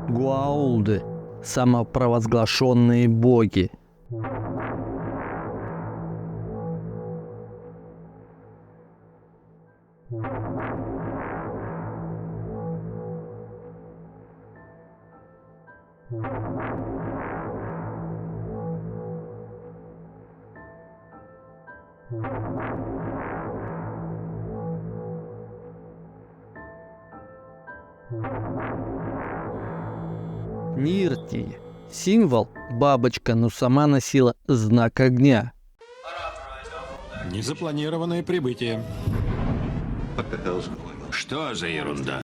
Гуаулды – самопровозглашенные боги. Нирти – символ, бабочка, но сама носила знак огня. Незапланированное прибытие. Что за ерунда?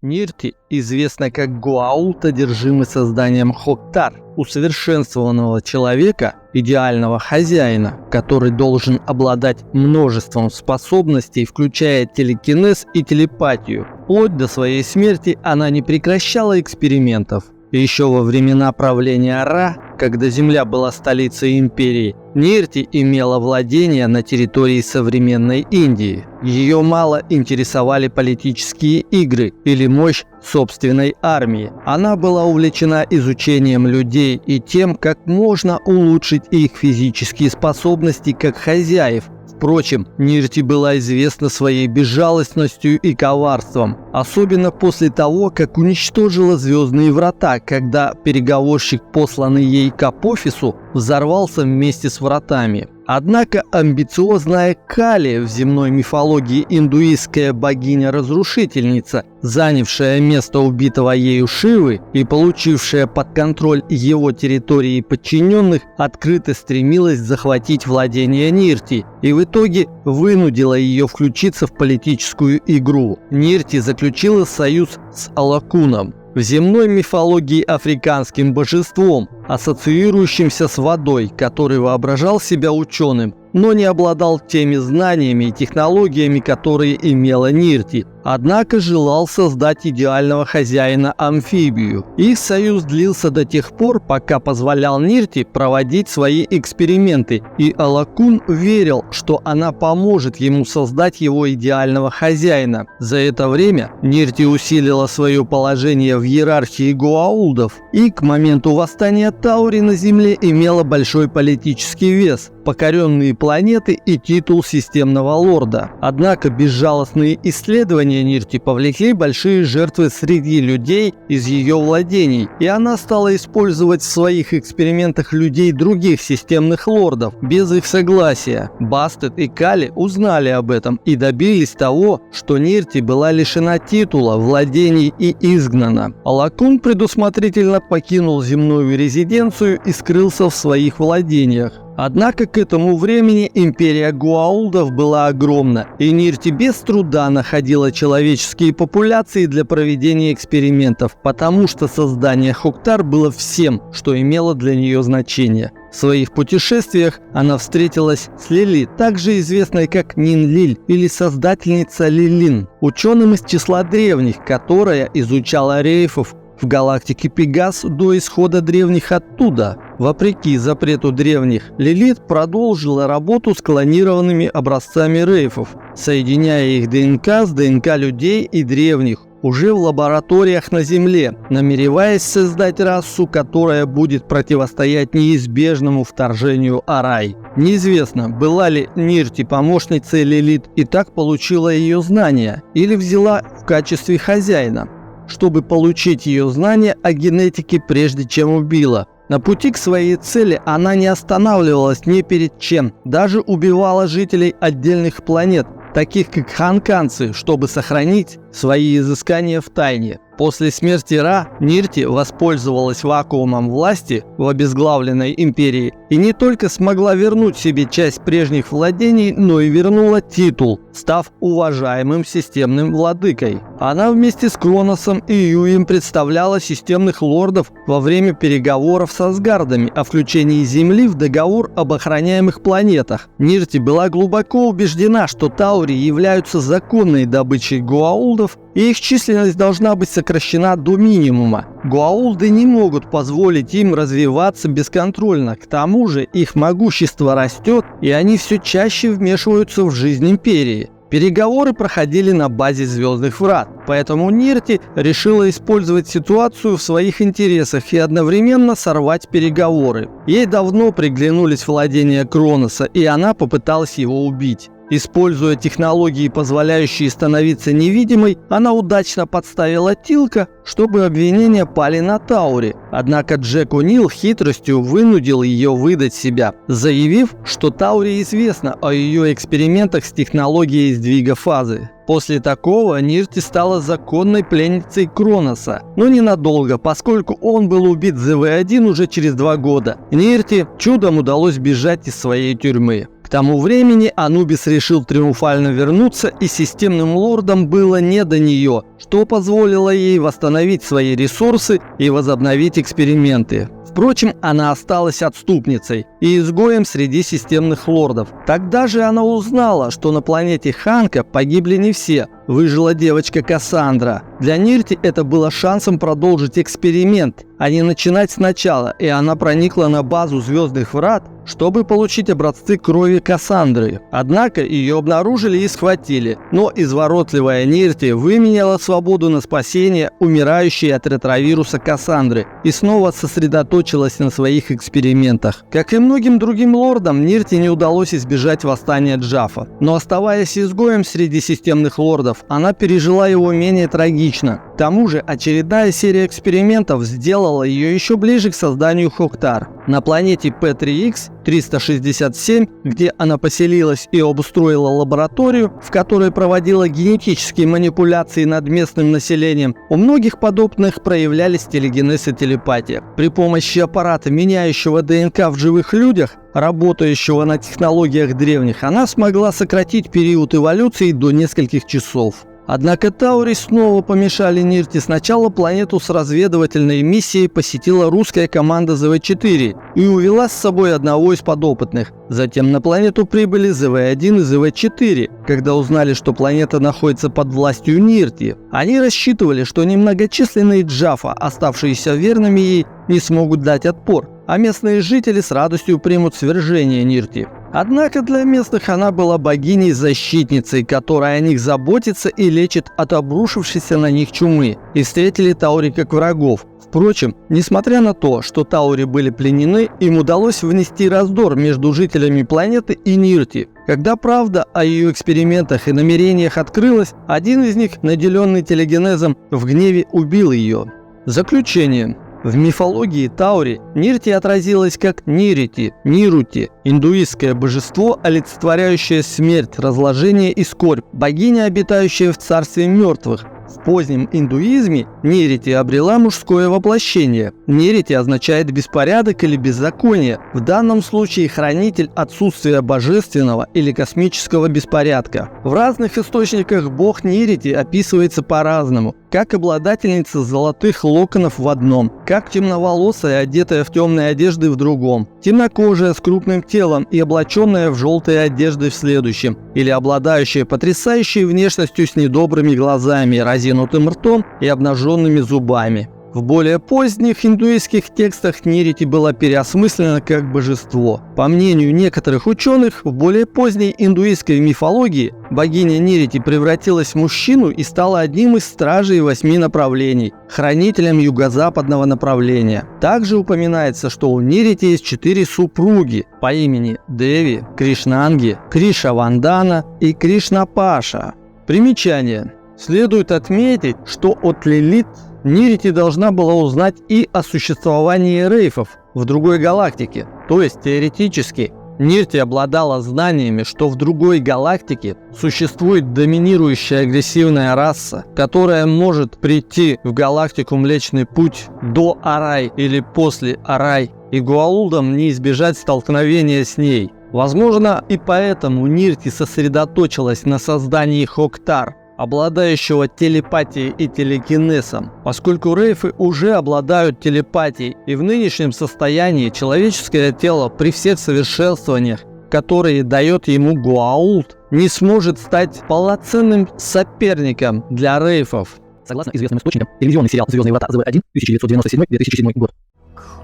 Нирти известна как Гуаулт, одержимый созданием Хоктар, усовершенствованного человека, идеального хозяина, который должен обладать множеством способностей, включая телекинез и телепатию. Вплоть до своей смерти она не прекращала экспериментов. Еще во времена правления Ра, когда Земля была столицей империи, Нирти имела владения на территории современной Индии. Ее мало интересовали политические игры или мощь собственной армии. Она была увлечена изучением людей и тем, как можно улучшить их физические способности как хозяев. Впрочем, Нирти была известна своей безжалостностью и коварством, особенно после того, как уничтожила Звездные Врата, когда переговорщик, посланный ей к Апофису, взорвался вместе с вратами. Однако амбициозная Кали, в земной мифологии индуистская богиня-разрушительница, занявшая место убитого ею Шивы и получившая под контроль его территории подчиненных, открыто стремилась захватить владение Нирти и в итоге вынудила ее включиться в политическую игру. Нирти заключила союз с Алакуном, в земной мифологии африканским божеством, ассоциирующимся с водой, который воображал себя ученым, но не обладал теми знаниями и технологиями, которые имела Нирти, однако желал создать идеального хозяина-амфибию. Их союз длился до тех пор, пока позволял Нирти проводить свои эксперименты, и Алакун верил, что она поможет ему создать его идеального хозяина. За это время Нирти усилила свое положение в иерархии Гуаулдов и к моменту восстания Таури на Земле имела большой политический вес, покоренные планеты и титул системного лорда. Однако безжалостные исследования Нирти повлекли большие жертвы среди людей из ее владений, и она стала использовать в своих экспериментах людей других системных лордов без их согласия. Бастет и Кали узнали об этом и добились того, что Нирти была лишена титула, владений и изгнана. Алакун предусмотрительно покинул земную резиденцию и скрылся в своих владениях. Однако к этому времени империя Гуаулдов была огромна, и Нирти без труда находила человеческие популяции для проведения экспериментов, потому что создание Хоктар было всем, что имело для нее значение. В своих путешествиях она встретилась с Лили, также известной как Нин-Лиль или создательница Лилин, ученым из числа древних, которая изучала рейфов в галактике Пегас до исхода древних оттуда. Вопреки запрету древних, Лилит продолжила работу с клонированными образцами рейфов, соединяя их ДНК с ДНК людей и древних уже в лабораториях на Земле, намереваясь создать расу, которая будет противостоять неизбежному вторжению Арай. Неизвестно, была ли Нирти помощницей Лилит и так получила ее знания, или взяла в качестве хозяина, чтобы получить ее знания о генетике, прежде чем убила. На пути к своей цели она не останавливалась ни перед чем, даже убивала жителей отдельных планет, таких как ханканцы, чтобы сохранить свои изыскания в тайне. После смерти Ра Нирти воспользовалась вакуумом власти в обезглавленной империи и не только смогла вернуть себе часть прежних владений, но и вернула титул, став уважаемым системным владыкой. Она вместе с Кроносом и Юем представляла системных лордов во время переговоров с Асгардами о включении Земли в договор об охраняемых планетах. Нирти была глубоко убеждена, что Таури являются законной добычей гуаулдов, и их численность должна быть сокращена до минимума. Гуаулды не могут позволить им развиваться бесконтрольно, к тому же их могущество растет, и они все чаще вмешиваются в жизнь Империи. Переговоры проходили на базе Звездных Врат, поэтому Нирти решила использовать ситуацию в своих интересах и одновременно сорвать переговоры. Ей давно приглянулись владения Кроноса, и она попыталась его убить. Используя технологии, позволяющие становиться невидимой, она удачно подставила Тилка, чтобы обвинения пали на Таури. Однако Джек О'Нил хитростью вынудил ее выдать себя, заявив, что Таури известно о ее экспериментах с технологией сдвига фазы. После такого Нирти стала законной пленницей Кроноса, но ненадолго, поскольку он был убит ЗВ-1 уже через 2 года. Нирти чудом удалось бежать из своей тюрьмы. К тому времени Анубис решил триумфально вернуться, и системным лордам было не до нее, что позволило ей восстановить свои ресурсы и возобновить эксперименты. Впрочем, она осталась отступницей и изгоем среди системных лордов. Тогда же она узнала, что на планете Ханка погибли не все. Выжила девочка Кассандра. Для Нирти это было шансом продолжить эксперимент, а не начинать сначала, и она проникла на базу Звездных Врат, чтобы получить образцы крови Кассандры. Однако ее обнаружили и схватили, но изворотливая Нирти выменяла свободу на спасение умирающей от ретровируса Кассандры и снова сосредоточилась на своих экспериментах. Как и многим другим лордам, Нирти не удалось избежать восстания Джафа, но оставаясь изгоем среди системных лордов, она пережила его менее трагично. К тому же очередная серия экспериментов сделала ее еще ближе к созданию Хоктар. На планете P3X 367, где она поселилась и обустроила лабораторию, в которой проводила генетические манипуляции над местным населением, у многих подопытных проявлялись телегенез и телепатия. При помощи аппарата, меняющего ДНК в живых людях, работающего на технологиях древних, она смогла сократить период эволюции до нескольких часов. Однако Таури снова помешали Нирти. Сначала планету с разведывательной миссией посетила русская команда ЗВ-4 и увела с собой одного из подопытных. Затем на планету прибыли ЗВ-1 и ЗВ-4, когда узнали, что планета находится под властью Нирти. Они рассчитывали, что немногочисленные Джафа, оставшиеся верными ей, не смогут дать отпор, а местные жители с радостью примут свержение Нирти. Однако для местных она была богиней-защитницей, которая о них заботится и лечит от обрушившейся на них чумы, и встретили Таури как врагов. Впрочем, несмотря на то, что Таури были пленены, им удалось внести раздор между жителями планеты и Нирти. Когда правда о ее экспериментах и намерениях открылась, один из них, наделенный телегенезом, в гневе убил ее. Заключение. В мифологии Таури Нирти отразилась как Нирити, Нирути, индуистское божество, олицетворяющее смерть, разложение и скорбь, богиня, обитающая в царстве мертвых. В позднем индуизме Нирити обрела мужское воплощение. Нирити означает беспорядок или беззаконие, в данном случае хранитель отсутствия божественного или космического беспорядка. В разных источниках бог Нирити описывается по-разному, как обладательница золотых локонов в одном, как темноволосая, одетая в темные одежды в другом, темнокожая с крупным телом и облаченная в желтые одежды в следующем, или обладающая потрясающей внешностью с недобрыми глазами, разинутым ртом и обнаженными зубами. В более поздних индуистских текстах Нирити была переосмыслена как божество. По мнению некоторых ученых, в более поздней индуистской мифологии богиня Нирити превратилась в мужчину и стала одним из стражей 8 направлений, хранителем юго-западного направления. Также упоминается, что у Нирити есть 4 супруги по имени Деви, Кришнанги, Кришавандана и Кришнапаша. Примечание. Следует отметить, что от Лилит Нирити должна была узнать и о существовании рейфов в другой галактике. То есть теоретически Нирти обладала знаниями, что в другой галактике существует доминирующая агрессивная раса, которая может прийти в галактику Млечный Путь до Арай или после Арай, и гуаулдам не избежать столкновения с ней. Возможно, и поэтому Нирти сосредоточилась на создании Хоктар. обладающего телепатией и телекинезом, поскольку рейфы уже обладают телепатией, и в нынешнем состоянии человеческое тело при всех совершенствованиях, которые дает ему Гоa'uld, не сможет стать полноценным соперником для рейфов. Согласно известным источникам, телевизионный сериал «Звездные врата» ЗВ-1 1997-2007 год.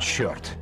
Черт.